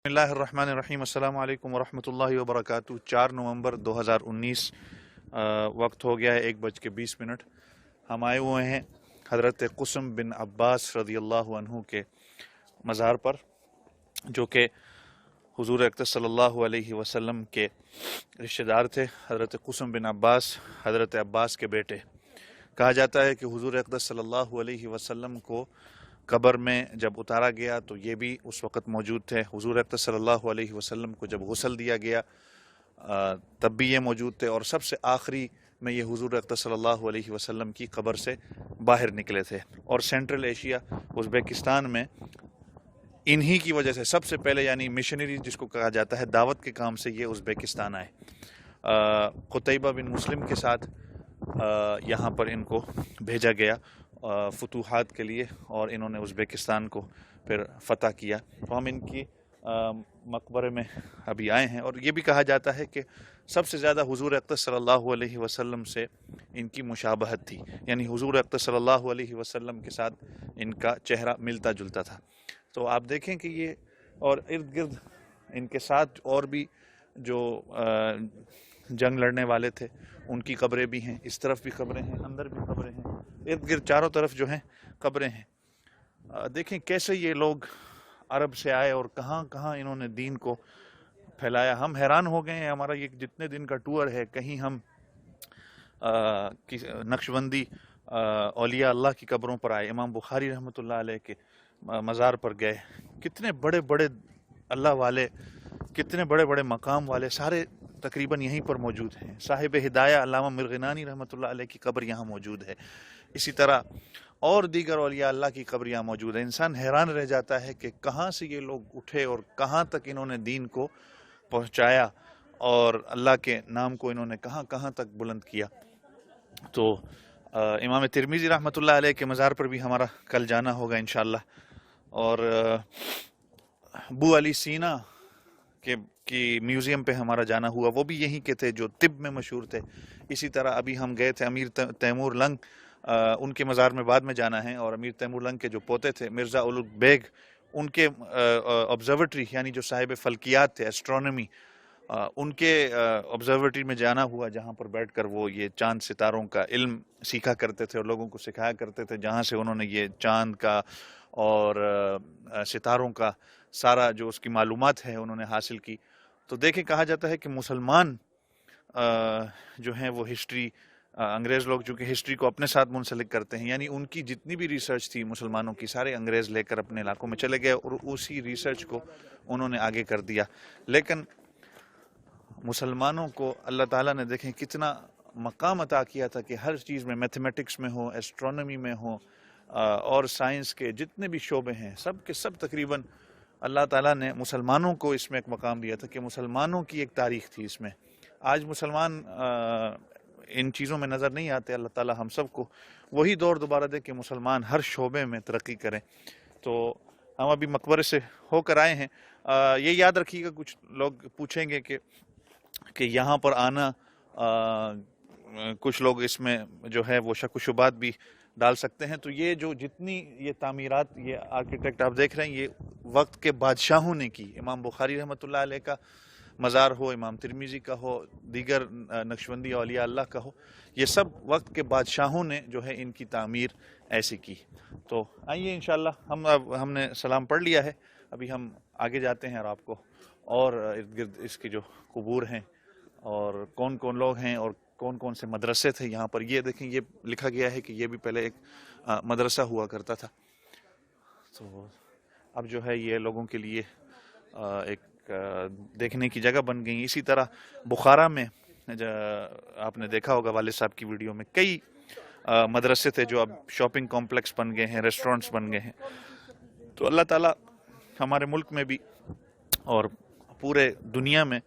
بسم اللہ الرحمن الرحیم السلام علیکم ورحمۃ اللہ وبرکاتہ 4 نومبر 2019 وقت ہو گیا ہے 1:20۔ ہم آئے ہوئے ہیں حضرت قسم بن عباس رضی اللہ عنہ کے مزار پر، جو کہ حضور اکرم صلی اللہ علیہ وسلم کے رشتہ دار تھے۔ حضرت قسم بن عباس حضرت عباس کے بیٹے۔ کہا جاتا ہے کہ حضور اکرم صلی اللہ علیہ وسلم کو قبر میں جب اتارا گیا تو یہ بھی اس وقت موجود تھے۔ حضور اکرم صلی اللہ علیہ وسلم کو جب غسل دیا گیا تب بھی یہ موجود تھے، اور سب سے آخری میں یہ حضور اکرم صلی اللہ علیہ وسلم کی قبر سے باہر نکلے تھے۔ اور سینٹرل ایشیا ازبیکستان میں انہی کی وجہ سے سب سے پہلے، یعنی مشنری جس کو کہا جاتا ہے، دعوت کے کام سے یہ ازبیکستان آئے۔ قتیبہ بن مسلم کے ساتھ یہاں پر ان کو بھیجا گیا فتوحات کے لیے، اور انہوں نے ازبیکستان کو پھر فتح کیا۔ تو ہم ان کی مقبرے میں ابھی آئے ہیں، اور یہ بھی کہا جاتا ہے کہ سب سے زیادہ حضور اکرم صلی اللہ علیہ وسلم سے ان کی مشابہت تھی، یعنی حضور اکرم صلی اللہ علیہ وسلم کے ساتھ ان کا چہرہ ملتا جلتا تھا۔ تو آپ دیکھیں کہ یہ، اور ارد گرد ان کے ساتھ اور بھی جو جنگ لڑنے والے تھے ان کی قبریں بھی ہیں، اس طرف بھی قبریں ہیں، اندر بھی قبریں ہیں، ارد گرد چاروں طرف جو ہیں قبریں ہیں۔ دیکھیں کیسے یہ لوگ عرب سے آئے اور کہاں کہاں انہوں نے دین کو پھیلایا۔ ہم حیران ہو گئے ہیں، ہمارا یہ جتنے دن کا ٹور ہے، کہیں ہم نقشبندی اولیاء اللہ کی قبروں پر آئے، امام بخاری رحمۃ اللہ علیہ کے مزار پر گئے، کتنے بڑے بڑے اللہ والے، کتنے بڑے بڑے مقام والے سارے تقریباً یہیں پر موجود ہیں۔ صاحب ہدایہ علامہ مرغنانی رحمۃ اللہ علیہ کی قبر یہاں موجود ہے، اسی طرح اور دیگر اولیاء اللہ کی قبر یہاں موجود ہے۔ انسان حیران رہ جاتا ہے کہ کہاں سے یہ لوگ اٹھے اور کہاں تک انہوں نے دین کو پہنچایا، اور اللہ کے نام کو انہوں نے کہاں کہاں تک بلند کیا۔ تو امام ترمذی رحمۃ اللہ علیہ کے مزار پر بھی ہمارا کل جانا ہوگا انشاءاللہ، اور ابو علی سینا کی میوزیم پہ ہمارا جانا ہوا، وہ بھی یہیں کے تھے جو طب میں مشہور تھے۔ اسی طرح ابھی ہم گئے تھے امیر تیمور لنگ، ان کے مزار میں بعد میں جانا ہے، اور امیر تیمور لنگ کے جو پوتے تھے مرزا اولغ بیگ، ان کے آبزرویٹری، یعنی جو صاحب فلکیات تھے، ایسٹرونومی، ان کے آبزرویٹری میں جانا ہوا، جہاں پر بیٹھ کر وہ یہ چاند ستاروں کا علم سیکھا کرتے تھے اور لوگوں کو سکھایا کرتے تھے، جہاں سے انہوں نے یہ چاند کا اور ستاروں کا سارا جو اس کی معلومات ہے انہوں نے حاصل کی۔ تو دیکھیں، کہا جاتا ہے کہ مسلمان جو ہیں وہ ہسٹری، انگریز لوگ چونکہ ہسٹری کو اپنے ساتھ منسلک کرتے ہیں، یعنی ان کی جتنی بھی ریسرچ تھی مسلمانوں کی، سارے انگریز لے کر اپنے علاقوں میں چلے گئے اور اسی ریسرچ کو انہوں نے آگے کر دیا۔ لیکن مسلمانوں کو اللہ تعالیٰ نے دیکھیں کتنا مقام عطا کیا تھا کہ ہر چیز میں، میتھمیٹکس میں ہو، ایسٹرونومی میں ہو، اور سائنس کے جتنے بھی شعبے ہیں، سب کے سب تقریباً اللہ تعالیٰ نے مسلمانوں کو اس میں ایک مقام دیا تھا کہ مسلمانوں کی ایک تاریخ تھی اس میں۔ آج مسلمان ان چیزوں میں نظر نہیں آتے۔ اللہ تعالیٰ ہم سب کو وہی دور دوبارہ دے کہ مسلمان ہر شعبے میں ترقی کریں۔ تو ہم ابھی مقبرے سے ہو کر آئے ہیں۔ یہ یاد رکھیے گا، کچھ لوگ پوچھیں گے کہ یہاں پر آنا، کچھ لوگ اس میں جو ہے وہ شک و شبہات بھی ڈال سکتے ہیں۔ تو یہ جو جتنی یہ تعمیرات، یہ آرکیٹیکٹ آپ دیکھ رہے ہیں، یہ وقت کے بادشاہوں نے کی۔ امام بخاری رحمۃ اللہ علیہ کا مزار ہو، امام ترمذی کا ہو، دیگر نقشبندی اولیاء اللہ کا ہو، یہ سب وقت کے بادشاہوں نے جو ہے ان کی تعمیر ایسی کی۔ تو آئیے انشاءاللہ، ہم نے سلام پڑھ لیا ہے، ابھی ہم آگے جاتے ہیں اور آپ کو اور ارد گرد اس کے جو قبور ہیں اور کون کون لوگ ہیں اور کون کون سے مدرسے تھے یہاں پر، یہ دیکھیں، یہ لکھا گیا ہے کہ یہ بھی پہلے ایک مدرسہ ہوا کرتا تھا۔ تو اب جو ہے یہ لوگوں کے لیے ایک دیکھنے کی جگہ بن گئی۔ اسی طرح بخارا میں آپ نے دیکھا ہوگا والد صاحب کی ویڈیو میں، کئی مدرسے تھے جو اب شاپنگ کمپلیکس بن گئے ہیں، ریسٹورنٹس بن گئے ہیں۔ تو اللہ تعالیٰ ہمارے ملک میں بھی اور پورے دنیا میں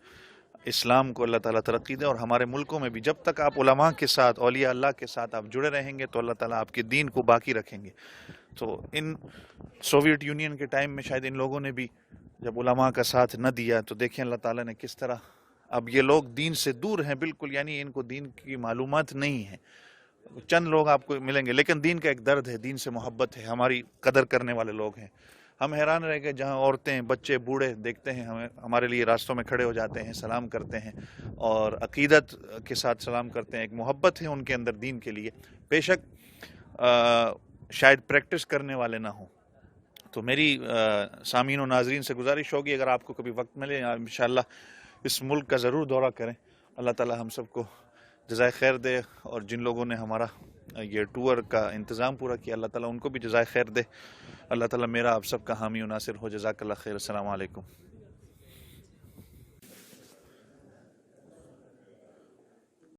اسلام کو اللہ تعالیٰ ترقی دے، اور ہمارے ملکوں میں بھی جب تک آپ علماء کے ساتھ، اولیاء اللہ کے ساتھ آپ جڑے رہیں گے تو اللہ تعالیٰ آپ کے دین کو باقی رکھیں گے۔ تو ان سوویت یونین کے ٹائم میں شاید ان لوگوں نے بھی جب علماء کا ساتھ نہ دیا، تو دیکھیں اللہ تعالیٰ نے کس طرح اب یہ لوگ دین سے دور ہیں بالکل، یعنی ان کو دین کی معلومات نہیں ہے۔ چند لوگ آپ کو ملیں گے لیکن دین کا ایک درد ہے، دین سے محبت ہے، ہماری قدر کرنے والے لوگ ہیں۔ ہم حیران رہ گئے جہاں عورتیں بچے بوڑھے دیکھتے ہیں ہمیں، ہمارے لیے راستوں میں کھڑے ہو جاتے ہیں، سلام کرتے ہیں اور عقیدت کے ساتھ سلام کرتے ہیں، ایک محبت ہے ان کے اندر دین کے لیے، بے شک شاید پریکٹس کرنے والے نہ ہوں۔ تو میری سامعین و ناظرین سے گزارش ہوگی اگر آپ کو کبھی وقت ملے انشاءاللہ اس ملک کا ضرور دورہ کریں۔ اللہ تعالی ہم سب کو جزائے خیر دے، اور جن لوگوں نے ہمارا یہ ٹور کا انتظام پورا کیا اللہ تعالیٰ ان کو بھی جزائے خیر دے۔ اللہ تعالیٰ میرا آپ سب کا حامی و ناصر ہو۔ جزاک اللہ خیر۔ السلام علیکم۔